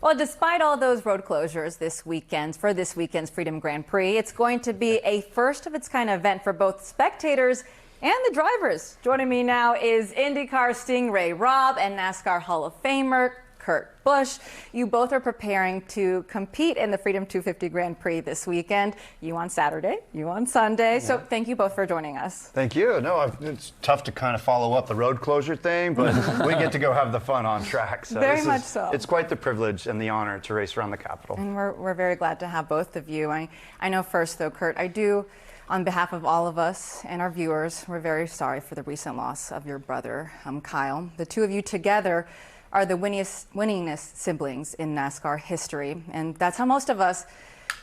Well, despite all those road closures this weekend for this weekend's Freedom Grand Prix, it's going to be a first of its kind event for both spectators and the drivers. Joining me now is IndyCar's Sting Ray Robb and NASCAR Hall of Famer Kurt Busch. You both are preparing to compete in the Freedom 250 Grand Prix this weekend. You on Saturday, you on Sunday. So thank you both for joining us. Thank you. No, it's tough to kind of follow up the road closure thing, but we get to go have the fun on track. So Very much so. It's quite the privilege and the honor to race around the Capitol. And we're very glad to have both of you. I know first though, Kurt, I do, on behalf of all of us and our viewers, we're very sorry for the recent loss of your brother, Kyle. The two of you together are the winningest siblings in NASCAR history, and that's how most of us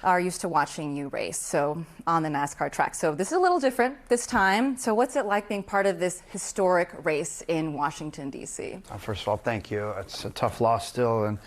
are used to watching you race, so on the NASCAR track. So this is a little different this time. So what's it like being part of this historic race in Washington, D.C.? First of all, thank you. It's a tough loss still, and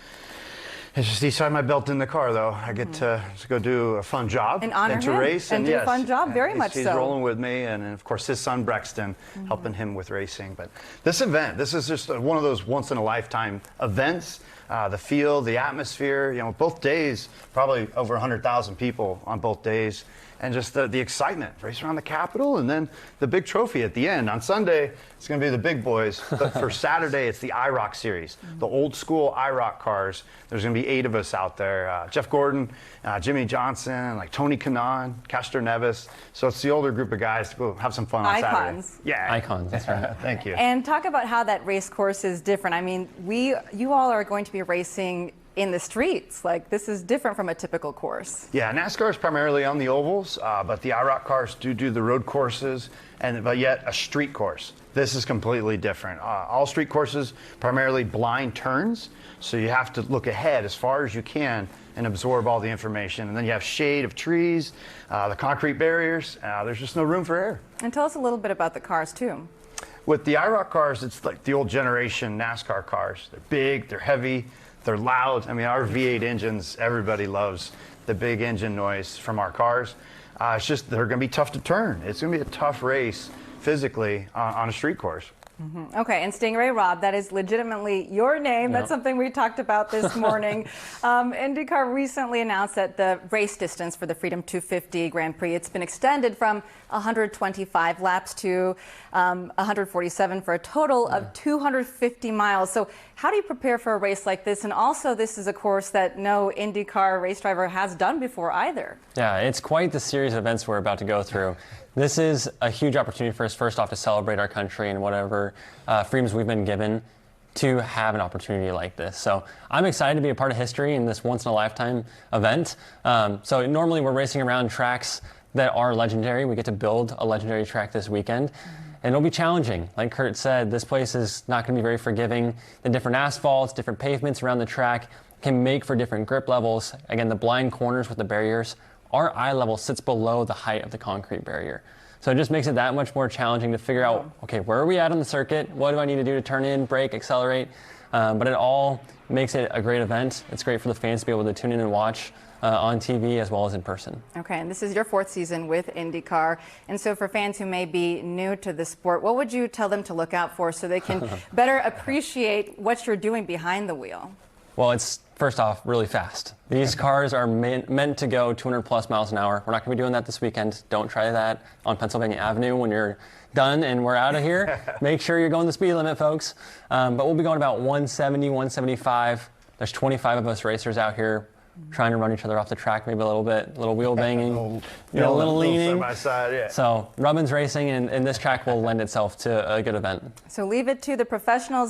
it's just each side my belt in the car, though. I get to go do a fun job and honor to him race, and do a fun job. Very much so. He's rolling with me, and of course his son Brexton helping him with racing. But this event, this is just one of those once in a lifetime events. The field, the atmosphere, you know, both days, probably over 100,000 people on both days. And just the excitement, race around the Capitol, and then the big trophy at the end. On Sunday, it's going to be the big boys, but for Saturday, it's the IROC series, the old school IROC cars. There's going to be 8 of us out there. Jeff Gordon, Jimmy Johnson, like Tony Kanaan, Castor Nevis. So it's the older group of guys to go have some fun on Icons. Saturday. Yeah. Icons, that's right. Thank you. And talk about how that race course is different. I mean, you all are going to be racing in the streets. Like, this is different from a typical course. Yeah, NASCAR is primarily on the ovals, but the IROC cars do the road courses, but yet a street course. This is completely different. All street courses, primarily blind turns, so you have to look ahead as far as you can and absorb all the information. And then you have shade of trees, the concrete barriers. There's just no room for error. And tell us a little bit about the cars, too. With the IROC cars, it's like the old generation NASCAR cars. They're big, they're heavy, they're loud. I mean, our V8 engines, everybody loves the big engine noise from our cars. It's just they're going to be tough to turn. It's going to be a tough race physically on a street course. Okay, and Sting Ray Robb, that is legitimately your name. That's something we talked about this morning. IndyCar recently announced that the race distance for the Freedom 250 Grand Prix, it's been extended from 125 laps to 147 for a total of 250 miles. So how do you prepare for a race like this? And also, this is a course that no IndyCar race driver has done before either. Yeah, it's quite the series of events we're about to go through. This is a huge opportunity for us, first off, to celebrate our country and whatever freedoms we've been given to have an opportunity like this. So I'm excited to be a part of history in this once-in-a-lifetime event. So normally we're racing around tracks that are legendary. We get to build a legendary track this weekend. And it'll be challenging. Like Kurt said, this place is not going to be very forgiving. The different asphalts, different pavements around the track can make for different grip levels. Again, the blind corners with the barriers, our eye level sits below the height of the concrete barrier. So it just makes it that much more challenging to figure out, okay, where are we at on the circuit? What do I need to do to turn in, brake, accelerate? But it all makes it a great event. It's great for the fans to be able to tune in and watch on TV as well as in person. Okay, and this is your 4th season with IndyCar. And so for fans who may be new to the sport, what would you tell them to look out for so they can better appreciate what you're doing behind the wheel? Well, it's first off really fast. These cars are meant to go 200 plus miles an hour. We're not going to be doing that this weekend. Don't try that on Pennsylvania Avenue when you're done and we're out of here. Make sure you're going the speed limit, folks. But we'll be going about 170, 175. There's 25 of us racers out here trying to run each other off the track, maybe a little bit, a little wheel banging, a little leaning. Side by side, yeah. So Rubbin's racing, and this track will lend itself to a good event. So leave it to the professionals in